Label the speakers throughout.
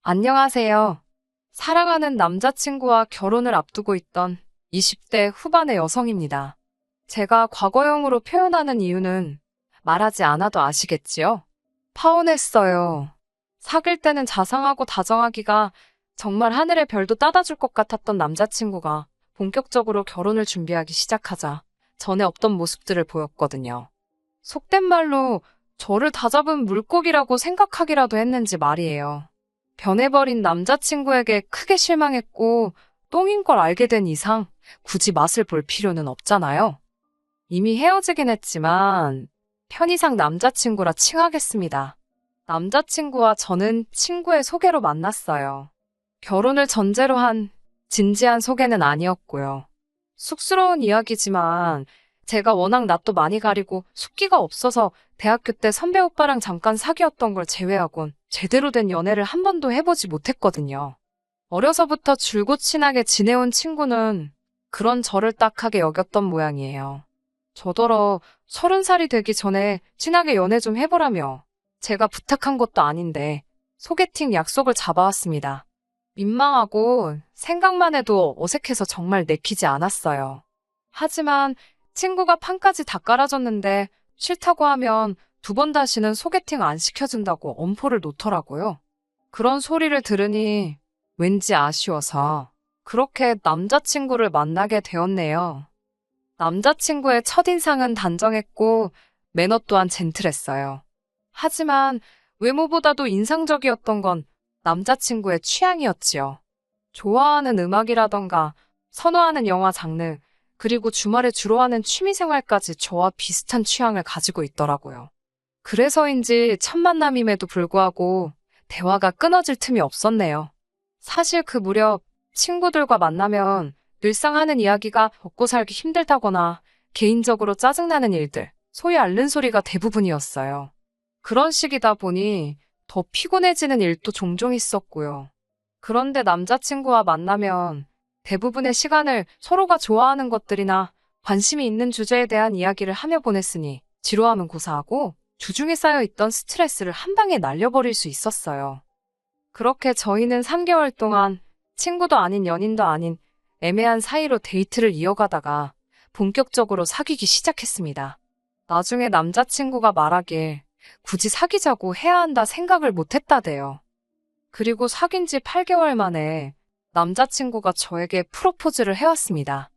Speaker 1: 안녕하세요. 사랑하는 남자친구와 결혼을 앞두고 있던 20대 후반의 여성입니다. 제가 과거형으로 표현하는 이유는 말하지 않아도 아시겠지요? 파혼했어요. 사귈 때는 자상하고 다정하기가 정말 하늘의 별도 따다 줄 것 같았던 남자친구가 본격적으로 결혼을 준비하기 시작하자 전에 없던 모습들을 보였거든요. 속된 말로 저를 다잡은 물고기라고 생각하기라도 했는지 말이에요. 변해버린 남자친구에게 크게 실망했고 똥인 걸 알게 된 이상 굳이 맛을 볼 필요는 없잖아요. 이미 헤어지긴 했지만 편의상 남자친구라 칭하겠습니다. 남자친구와 저는 친구의 소개로 만났어요. 결혼을 전제로 한 진지한 소개는 아니었고요. 쑥스러운 이야기지만 제가 워낙 낯도 많이 가리고 숫기가 없어서 대학교 때 선배 오빠랑 잠깐 사귀었던 걸 제외하곤 제대로 된 연애를 한 번도 해보지 못했거든요. 어려서부터 줄곧 친하게 지내온 친구는 그런 저를 딱하게 여겼던 모양이에요. 저더러 30살이 되기 전에 친하게 연애 좀 해보라며 제가 부탁한 것도 아닌데 소개팅 약속을 잡아왔습니다. 민망하고 생각만 해도 어색해서 정말 내키지 않았어요. 하지만 친구가 판까지 다 깔아줬는데 싫다고 하면 두 번 다시는 소개팅 안 시켜준다고 엄포를 놓더라고요. 그런 소리를 들으니 왠지 아쉬워서 그렇게 남자친구를 만나게 되었네요. 남자친구의 첫인상은 단정했고 매너 또한 젠틀했어요. 하지만 외모보다도 인상적이었던 건 남자친구의 취향이었지요. 좋아하는 음악이라던가 선호하는 영화 장르, 그리고 주말에 주로 하는 취미생활까지 저와 비슷한 취향을 가지고 있더라고요. 그래서인지 첫 만남임에도 불구하고 대화가 끊어질 틈이 없었네요. 사실 그 무렵 친구들과 만나면 늘상 하는 이야기가 먹고 살기 힘들다거나 개인적으로 짜증나는 일들, 소위 앓는 소리가 대부분이었어요. 그런 시기다 보니 더 피곤해지는 일도 종종 있었고요. 그런데 남자친구와 만나면 대부분의 시간을 서로가 좋아하는 것들이나 관심이 있는 주제에 대한 이야기를 하며 보냈으니 지루함은 고사하고 주중에 쌓여있던 스트레스를 한 방에 날려버릴 수 있었어요. 그렇게 저희는 3개월 동안 친구도 아닌 연인도 아닌 애매한 사이로 데이트를 이어가다가 본격적으로 사귀기 시작했습니다. 나중에 남자친구가 말하길 굳이 사귀자고 해야 한다 생각을 못했다대요. 그리고 사귄 지 8개월 만에 남자친구가 저에게 프로포즈를 해왔습니다.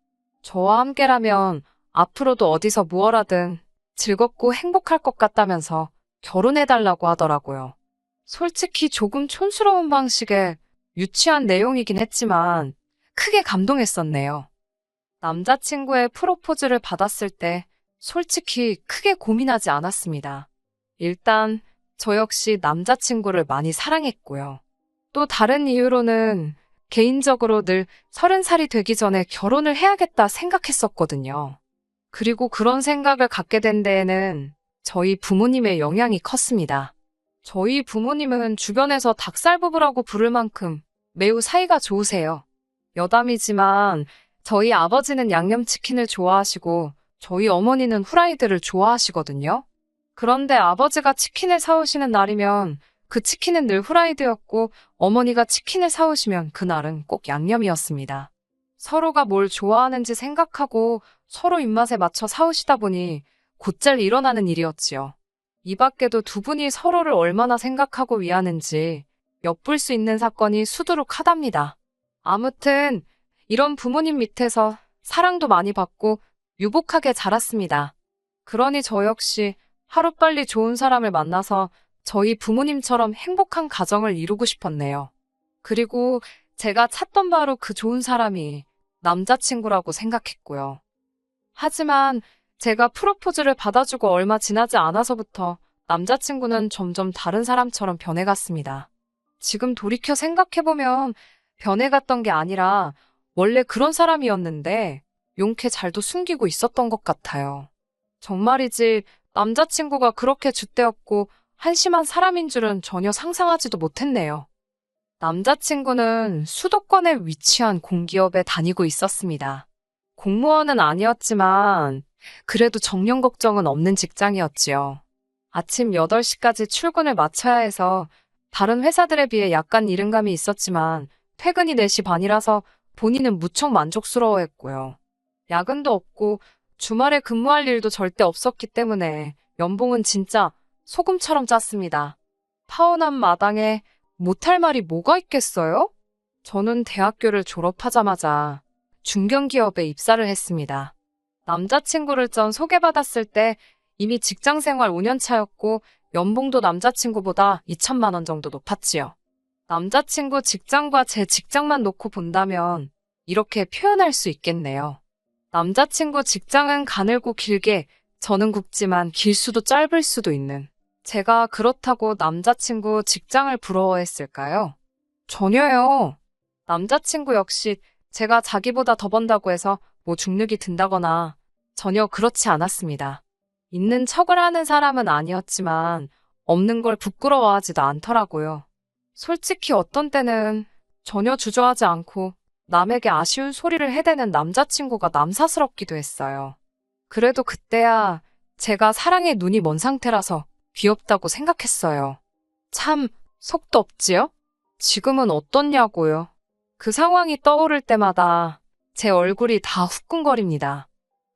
Speaker 1: 저와 함께라면 앞으로도 어디서 무얼 하든 즐겁고 행복할 것 같다면서 결혼해달라고 하더라고요. 솔직히 조금 촌스러운 방식의 유치한 내용이긴 했지만 크게 감동했었네요. 남자친구의 프로포즈를 받았을 때 솔직히 크게 고민하지 않았습니다. 일단 저 역시 남자친구를 많이 사랑했고요. 또 다른 이유로는 개인적으로 늘 30살이 되기 전에 결혼을 해야겠다 생각했었거든요. 그리고 그런 생각을 갖게 된 데에는 저희 부모님의 영향이 컸습니다. 저희 부모님은 주변에서 닭살 부부라고 부를 만큼 매우 사이가 좋으세요. 여담이지만 저희 아버지는 양념치킨을 좋아하시고 저희 어머니는 후라이드를 좋아하시거든요. 그런데 아버지가 치킨을 사오시는 날이면 그 치킨은 늘 후라이드였고 어머니가 치킨을 사오시면 그날은 꼭 양념이었습니다. 서로가 뭘 좋아하는지 생각하고 서로 입맛에 맞춰 사오시다 보니 곧잘 일어나는 일이었지요. 이 밖에도 두 분이 서로를 얼마나 생각하고 위하는지 엿볼 수 있는 사건이 수두룩하답니다. 아무튼 이런 부모님 밑에서 사랑도 많이 받고 유복하게 자랐습니다. 그러니 저 역시 하루빨리 좋은 사람을 만나서 저희 부모님처럼 행복한 가정을 이루고 싶었네요. 그리고 제가 찾던 바로 그 좋은 사람이 남자친구라고 생각했고요. 하지만 제가 프로포즈를 받아주고 얼마 지나지 않아서부터 남자친구는 점점 다른 사람처럼 변해갔습니다. 지금 돌이켜 생각해보면 변해갔던 게 아니라 원래 그런 사람이었는데 용케 잘도 숨기고 있었던 것 같아요. 정말이지 남자친구가 그렇게 줏대었고 한심한 사람인 줄은 전혀 상상하지도 못했네요. 남자친구는 수도권에 위치한 공기업에 다니고 있었습니다. 공무원은 아니었지만 그래도 정년 걱정은 없는 직장이었지요. 아침 8시까지 출근을 마쳐야 해서 다른 회사들에 비해 약간 이른감이 있었지만 퇴근이 4시 반이라서 본인은 무척 만족스러워했고요. 야근도 없고 주말에 근무할 일도 절대 없었기 때문에 연봉은 진짜 소금처럼 짰습니다. 타원한 마당에 못할 말이 뭐가 있겠어요? 저는 대학교를 졸업하자마자 중견기업에 입사를 했습니다. 남자친구를 전 소개받았을 때 이미 직장생활 5년 차였고 연봉도 남자친구보다 2천만 원 정도 높았지요. 남자친구 직장과 제 직장만 놓고 본다면 이렇게 표현할 수 있겠네요. 남자친구 직장은 가늘고 길게, 저는 굵지만 길 수도 짧을 수도 있는. 제가 그렇다고 남자친구 직장을 부러워했을까요? 전혀요. 남자친구 역시 제가 자기보다 더 번다고 해서 뭐 중력이 든다거나 전혀 그렇지 않았습니다. 있는 척을 하는 사람은 아니었지만 없는 걸 부끄러워하지도 않더라고요. 솔직히 어떤 때는 전혀 주저하지 않고 남에게 아쉬운 소리를 해대는 남자친구가 남사스럽기도 했어요. 그래도 그때야 제가 사랑에 눈이 먼 상태라서 귀엽다고 생각했어요. 참, 속도 없지요? 지금은 어떻냐고요? 그 상황이 떠오를 때마다 제 얼굴이 다 후끈거립니다.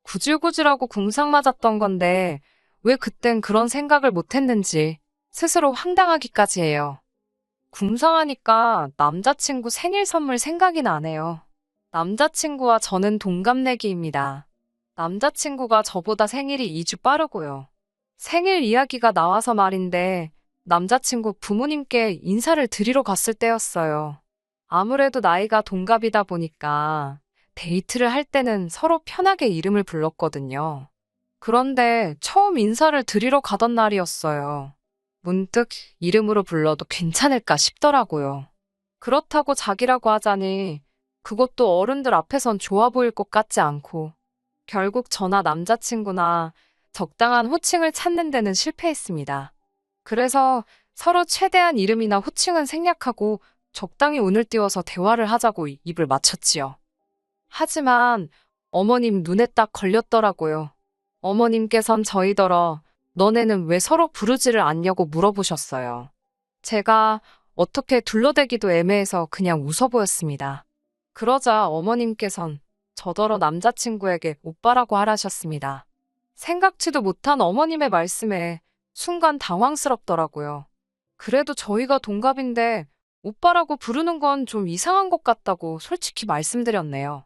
Speaker 1: 구질구질하고 궁상 맞았던 건데 왜 그땐 그런 생각을 못했는지 스스로 황당하기까지 해요. 궁상하니까 남자친구 생일 선물 생각이 나네요. 남자친구와 저는 동갑내기입니다. 남자친구가 저보다 생일이 2주 빠르고요. 생일 이야기가 나와서 말인데 남자친구 부모님께 인사를 드리러 갔을 때였어요. 아무래도 나이가 동갑이다 보니까 데이트를 할 때는 서로 편하게 이름을 불렀거든요. 그런데 처음 인사를 드리러 가던 날이었어요. 문득 이름으로 불러도 괜찮을까 싶더라고요. 그렇다고 자기라고 하자니 그것도 어른들 앞에선 좋아 보일 것 같지 않고 결국 저나 남자친구나 적당한 호칭을 찾는 데는 실패했습니다. 그래서 서로 최대한 이름이나 호칭은 생략하고 적당히 운을 띄워서 대화를 하자고 입을 맞췄지요. 하지만 어머님 눈에 딱 걸렸더라고요. 어머님께선 저희더러 너네는 왜 서로 부르지를 않냐고 물어보셨어요. 제가 어떻게 둘러대기도 애매해서 그냥 웃어 보였습니다. 그러자 어머님께선 저더러 남자친구에게 오빠라고 하라셨습니다. 생각지도 못한 어머님의 말씀에 순간 당황스럽더라고요. 그래도 저희가 동갑인데 오빠라고 부르는 건 좀 이상한 것 같다고 솔직히 말씀드렸네요.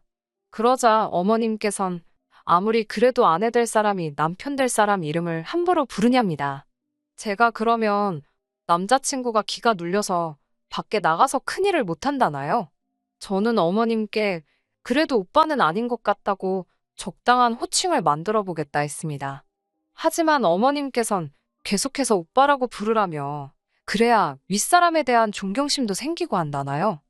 Speaker 1: 그러자 어머님께선 아무리 그래도 아내 될 사람이 남편 될 사람 이름을 함부로 부르냐입니다. 제가 그러면 남자친구가 기가 눌려서 밖에 나가서 큰일을 못한다나요? 저는 어머님께 그래도 오빠는 아닌 것 같다고 적당한 호칭을 만들어 보겠다 했습니다. 하지만 어머님께선 계속해서 오빠라고 부르라며 그래야 윗사람에 대한 존경심도 생기고 한다나요?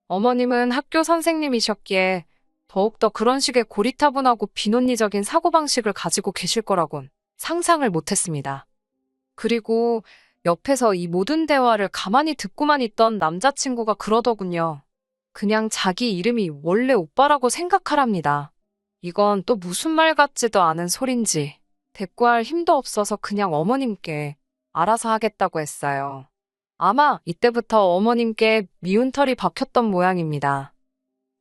Speaker 1: 어머님은 학교 선생님이셨기에 더욱더 그런 식의 고리타분하고 비논리적인 사고방식을 가지고 계실 거라곤 상상을 못했습니다. 그리고 옆에서 이 모든 대화를 가만히 듣고만 있던 남자친구가 그러더군요. 그냥 자기 이름이 원래 오빠라고 생각하랍니다. 이건 또 무슨 말 같지도 않은 소린지 대꾸할 힘도 없어서 그냥 어머님께 알아서 하겠다고 했어요. 아마 이때부터 어머님께 미운 털이 박혔던 모양입니다.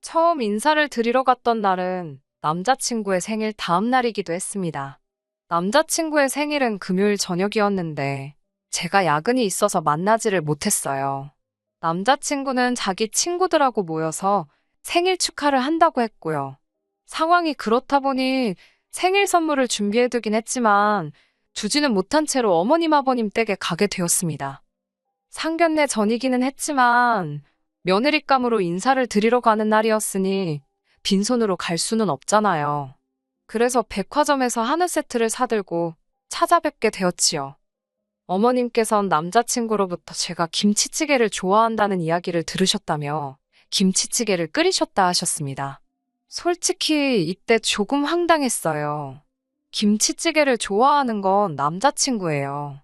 Speaker 1: 처음 인사를 드리러 갔던 날은 남자친구의 생일 다음 날이기도 했습니다. 남자친구의 생일은 금요일 저녁이었는데 제가 야근이 있어서 만나지를 못했어요. 남자친구는 자기 친구들하고 모여서 생일 축하를 한다고 했고요. 상황이 그렇다 보니 생일 선물을 준비해두긴 했지만 주지는 못한 채로 어머님 아버님 댁에 가게 되었습니다. 상견례 전이기는 했지만 며느리감으로 인사를 드리러 가는 날이었으니 빈손으로 갈 수는 없잖아요. 그래서 백화점에서 한우 세트를 사들고 찾아뵙게 되었지요. 어머님께선 남자친구로부터 제가 김치찌개를 좋아한다는 이야기를 들으셨다며 김치찌개를 끓이셨다 하셨습니다. 솔직히 이때 조금 황당했어요. 김치찌개를 좋아하는 건 남자친구예요.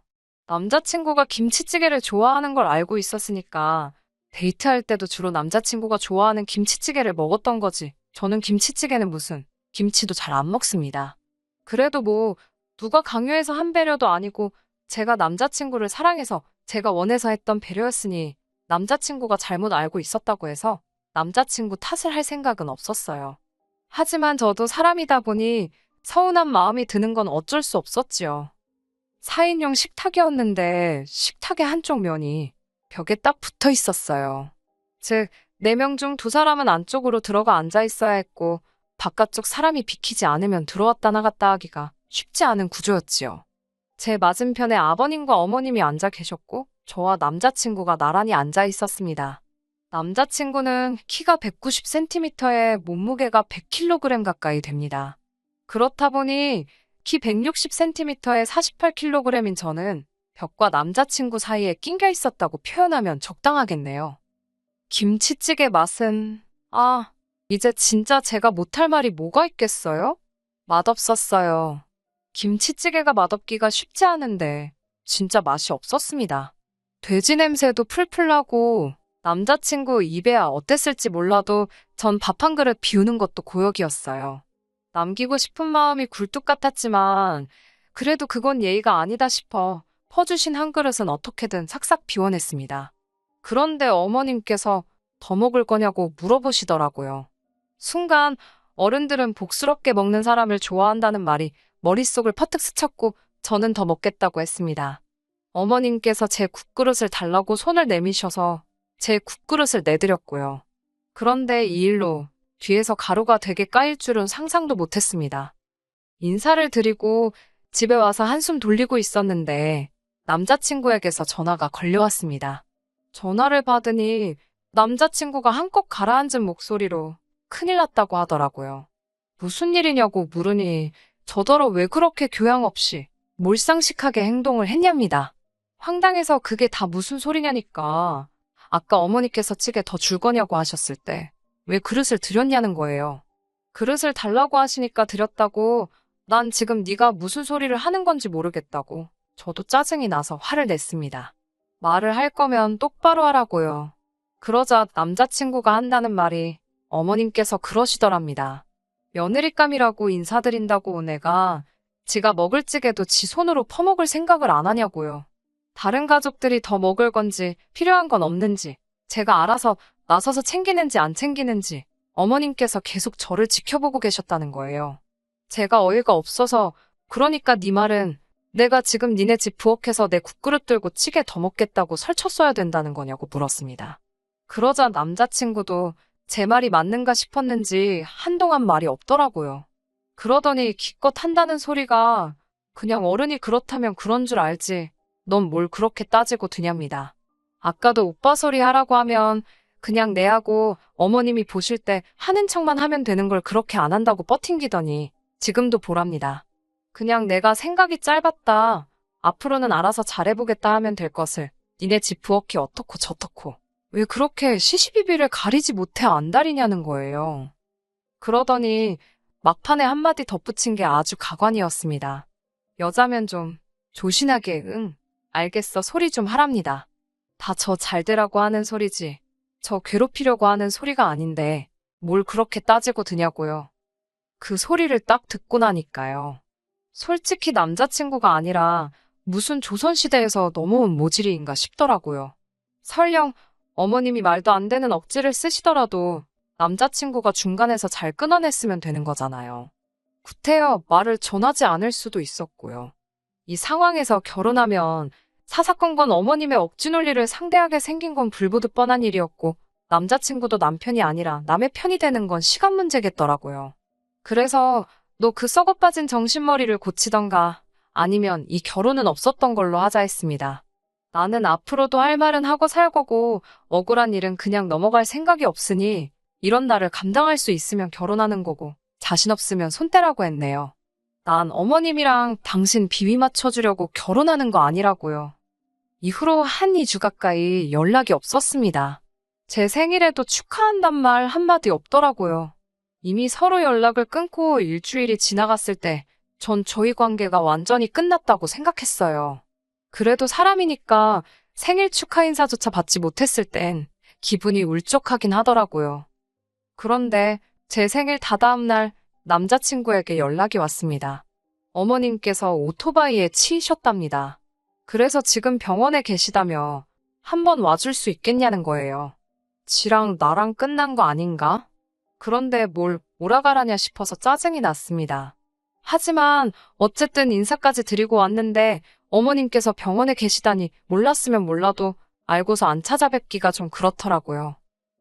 Speaker 1: 남자친구가 김치찌개를 좋아하는 걸 알고 있었으니까 데이트할 때도 주로 남자친구가 좋아하는 김치찌개를 먹었던 거지. 저는 김치찌개는 무슨 김치도 잘 안 먹습니다. 그래도 뭐 누가 강요해서 한 배려도 아니고 제가 남자친구를 사랑해서 제가 원해서 했던 배려였으니 남자친구가 잘못 알고 있었다고 해서 남자친구 탓을 할 생각은 없었어요. 하지만 저도 사람이다 보니 서운한 마음이 드는 건 어쩔 수 없었지요. 4인용 식탁이었는데 식탁의 한쪽 면이 벽에 딱 붙어 있었어요. 즉, 4명 중 2사람은 안쪽으로 들어가 앉아 있어야 했고 바깥쪽 사람이 비키지 않으면 들어왔다 나갔다 하기가 쉽지 않은 구조였지요. 제 맞은편에 아버님과 어머님이 앉아 계셨고 저와 남자친구가 나란히 앉아 있었습니다. 남자친구는 키가 190cm에 몸무게가 100kg 가까이 됩니다. 그렇다 보니 키 160cm에 48kg인 저는 벽과 남자친구 사이에 낑겨 있었다고 표현하면 적당하겠네요. 김치찌개 맛은, 이제 진짜 제가 못할 말이 뭐가 있겠어요? 맛없었어요. 김치찌개가 맛없기가 쉽지 않은데 진짜 맛이 없었습니다. 돼지 냄새도 풀풀 나고 남자친구 입에야 어땠을지 몰라도 전 밥 한 그릇 비우는 것도 고역이었어요. 남기고 싶은 마음이 굴뚝 같았지만 그래도 그건 예의가 아니다 싶어 퍼주신 한 그릇은 어떻게든 싹싹 비워냈습니다. 그런데 어머님께서 더 먹을 거냐고 물어보시더라고요. 순간 어른들은 복스럽게 먹는 사람을 좋아한다는 말이 머릿속을 퍼뜩 스쳤고 저는 더 먹겠다고 했습니다. 어머님께서 제 국그릇을 달라고 손을 내미셔서 제 국그릇을 내드렸고요. 그런데 이 일로 뒤에서 가루가 되게 까일 줄은 상상도 못했습니다. 인사를 드리고 집에 와서 한숨 돌리고 있었는데 남자친구에게서 전화가 걸려왔습니다. 전화를 받으니 남자친구가 한껏 가라앉은 목소리로 큰일 났다고 하더라고요. 무슨 일이냐고 물으니 저더러 왜 그렇게 교양 없이 몰상식하게 행동을 했냐입니다. 황당해서 그게 다 무슨 소리냐니까 아까 어머니께서 찌개 더 줄 거냐고 하셨을 때 왜 그릇을 드렸냐는 거예요. 그릇을 달라고 하시니까 드렸다고 난 지금 네가 무슨 소리를 하는 건지 모르겠다고 저도 짜증이 나서 화를 냈습니다. 말을 할 거면 똑바로 하라고요. 그러자 남자친구가 한다는 말이 어머님께서 그러시더랍니다. 며느리감이라고 인사드린다고 온 애가 지가 먹을 찌개도 지 손으로 퍼먹을 생각을 안 하냐고요. 다른 가족들이 더 먹을 건지 필요한 건 없는지 제가 알아서 나서서 챙기는지 안 챙기는지 어머님께서 계속 저를 지켜보고 계셨다는 거예요. 제가 어이가 없어서 그러니까 네 말은 내가 지금 니네 집 부엌에서 내 국그릇 들고 찌개 더 먹겠다고 설쳤어야 된다는 거냐고 물었습니다. 그러자 남자친구도 제 말이 맞는가 싶었는지 한동안 말이 없더라고요. 그러더니 기껏 한다는 소리가 그냥 어른이 그렇다면 그런 줄 알지. 넌 뭘 그렇게 따지고 드냐입니다. 아까도 오빠 소리 하라고 하면 그냥 내하고 어머님이 보실 때 하는 척만 하면 되는 걸 그렇게 안 한다고 뻗팅기더니 지금도 보랍니다. 그냥 내가 생각이 짧았다. 앞으로는 알아서 잘해보겠다 하면 될 것을 니네 집 부엌이 어떻고 저떻고 왜 그렇게 시시비비를 가리지 못해 안달이냐는 거예요. 그러더니 막판에 한마디 덧붙인 게 아주 가관이었습니다. 여자면 좀 조신하게 알겠어 소리 좀 하랍니다. 다 저 잘되라고 하는 소리지. 저 괴롭히려고 하는 소리가 아닌데 뭘 그렇게 따지고 드냐고요. 그 소리를 딱 듣고 나니까요. 솔직히 남자친구가 아니라 무슨 조선시대에서 넘어온 모질이인가 싶더라고요. 설령 어머님이 말도 안 되는 억지를 쓰시더라도 남자친구가 중간에서 잘 끊어냈으면 되는 거잖아요. 구태여 말을 전하지 않을 수도 있었고요. 이 상황에서 결혼하면 사사건건 어머님의 억지 논리를 상대하게 생긴 건 불보듯 뻔한 일이었고 남자친구도 남편이 아니라 남의 편이 되는 건 시간 문제겠더라고요. 그래서 너 그 썩어빠진 정신머리를 고치던가 아니면 이 결혼은 없었던 걸로 하자 했습니다. 나는 앞으로도 할 말은 하고 살 거고 억울한 일은 그냥 넘어갈 생각이 없으니 이런 나를 감당할 수 있으면 결혼하는 거고 자신 없으면 손 떼라고 했네요. 난 어머님이랑 당신 비위 맞춰주려고 결혼하는 거 아니라고요. 이후로 한 2주 가까이 연락이 없었습니다. 제 생일에도 축하한단 말 한마디 없더라고요. 이미 서로 연락을 끊고 일주일이 지나갔을 때 전 저희 관계가 완전히 끝났다고 생각했어요. 그래도 사람이니까 생일 축하 인사조차 받지 못했을 땐 기분이 울적하긴 하더라고요. 그런데 제 생일 다다음 날 남자친구에게 연락이 왔습니다. 어머님께서 오토바이에 치이셨답니다. 그래서 지금 병원에 계시다며 한번 와줄 수 있겠냐는 거예요. 지랑 나랑 끝난 거 아닌가? 그런데 뭘 오라가라냐 싶어서 짜증이 났습니다. 하지만 어쨌든 인사까지 드리고 왔는데 어머님께서 병원에 계시다니 몰랐으면 몰라도 알고서 안 찾아뵙기가 좀 그렇더라고요.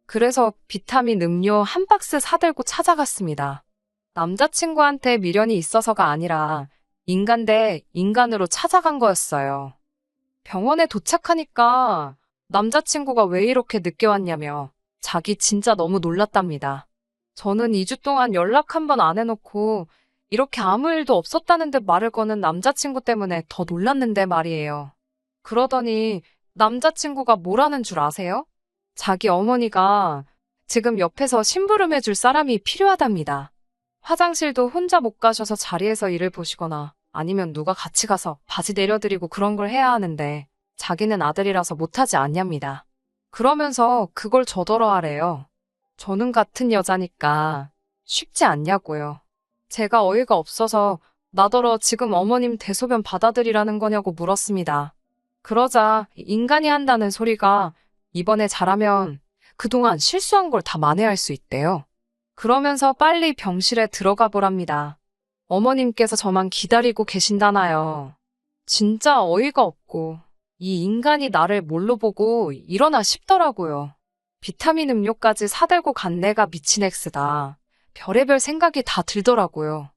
Speaker 1: 그래서 비타민 음료 한 박스 사들고 찾아갔습니다. 남자친구한테 미련이 있어서가 아니라 인간 대 인간으로 찾아간 거였어요. 병원에 도착하니까 남자친구가 왜 이렇게 늦게 왔냐며 자기 진짜 너무 놀랐답니다. 저는 2주 동안 연락 한 번 안 해놓고 이렇게 아무 일도 없었다는데 말을 거는 남자친구 때문에 더 놀랐는데 말이에요. 그러더니 남자친구가 뭐라는 줄 아세요? 자기 어머니가 지금 옆에서 심부름해줄 사람이 필요하답니다. 화장실도 혼자 못 가셔서 자리에서 일을 보시거나 아니면 누가 같이 가서 바지 내려드리고 그런 걸 해야 하는데 자기는 아들이라서 못하지 않냐입니다. 그러면서 그걸 저더러 하래요. 저는 같은 여자니까 쉽지 않냐고요. 제가 어이가 없어서 나더러 지금 어머님 대소변 받아들이라는 거냐고 물었습니다. 그러자 인간이 한다는 소리가 이번에 잘하면 그동안 실수한 걸 다 만회할 수 있대요. 그러면서 빨리 병실에 들어가 보랍니다. 어머님께서 저만 기다리고 계신다나요. 진짜 어이가 없고 이 인간이 나를 뭘로 보고 이러나 싶더라고요. 비타민 음료까지 사들고 간 내가 미친 엑스다. 별의별 생각이 다 들더라고요.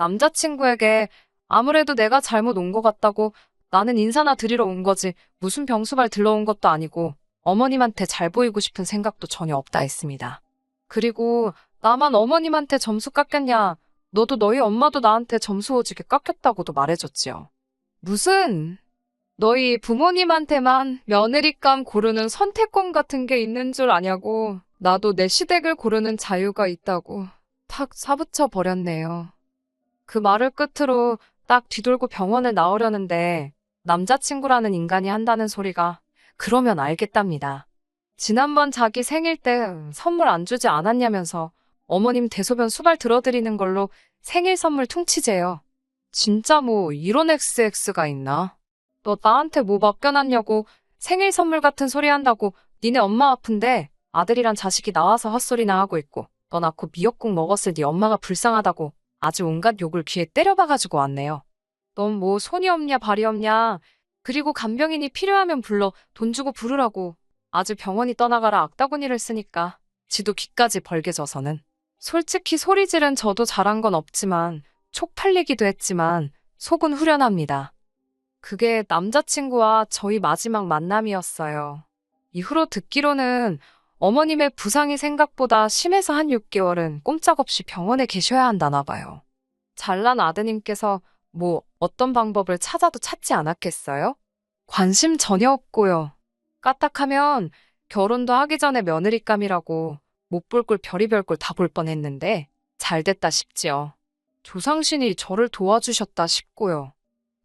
Speaker 1: 남자친구에게 아무래도 내가 잘못 온 것 같다고 나는 인사나 드리러 온 거지 무슨 병수발 들러온 것도 아니고 어머님한테 잘 보이고 싶은 생각도 전혀 없다 했습니다. 그리고 나만 어머님한테 점수 깎였냐? 너도 너희 엄마도 나한테 점수 오지게 깎였다고도 말해줬지요. 무슨 너희 부모님한테만 며느리감 고르는 선택권 같은 게 있는 줄 아냐고. 나도 내 시댁을 고르는 자유가 있다고 탁 사붙여 버렸네요. 그 말을 끝으로 딱 뒤돌고 병원을 나오려는데 남자친구라는 인간이 한다는 소리가 그러면 알겠답니다. 지난번 자기 생일 때 선물 안 주지 않았냐면서 어머님 대소변 수발 들어드리는 걸로 생일 선물 퉁치재요. 진짜 뭐 이런 XX가 있나? 너 나한테 뭐 맡겨놨냐고 생일 선물 같은 소리 한다고 니네 엄마 아픈데 아들이란 자식이 나와서 헛소리나 하고 있고 너 낳고 미역국 먹었을 네 엄마가 불쌍하다고 아주 온갖 욕을 귀에 때려박아주고 왔네요. 넌 뭐 손이 없냐 발이 없냐 그리고 간병인이 필요하면 불러 돈 주고 부르라고 아주 병원이 떠나가라 악다구니를 쓰니까 지도 귀까지 벌게 져서는 솔직히 소리 지른 저도 잘한 건 없지만 쪽팔리기도 했지만 속은 후련합니다. 그게 남자친구와 저희 마지막 만남이었어요. 이후로 듣기로는 어머님의 부상이 생각보다 심해서 한 6개월은 꼼짝없이 병원에 계셔야 한다나 봐요. 잘난 아드님께서 뭐 어떤 방법을 찾아도 찾지 않았겠어요? 관심 전혀 없고요. 까딱하면 결혼도 하기 전에 며느리감이라고 못 볼 꼴 별의별 꼴 다 볼 뻔했는데 잘 됐다 싶지요. 조상신이 저를 도와주셨다 싶고요.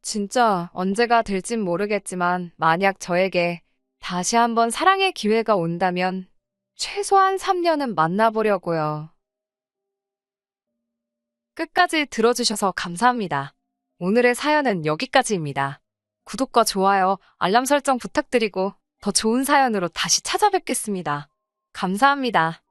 Speaker 1: 진짜 언제가 될진 모르겠지만 만약 저에게 다시 한번 사랑의 기회가 온다면 최소한 3년은 만나보려고요. 끝까지 들어주셔서 감사합니다. 오늘의 사연은 여기까지입니다. 구독과 좋아요, 알람 설정 부탁드리고 더 좋은 사연으로 다시 찾아뵙겠습니다. 감사합니다.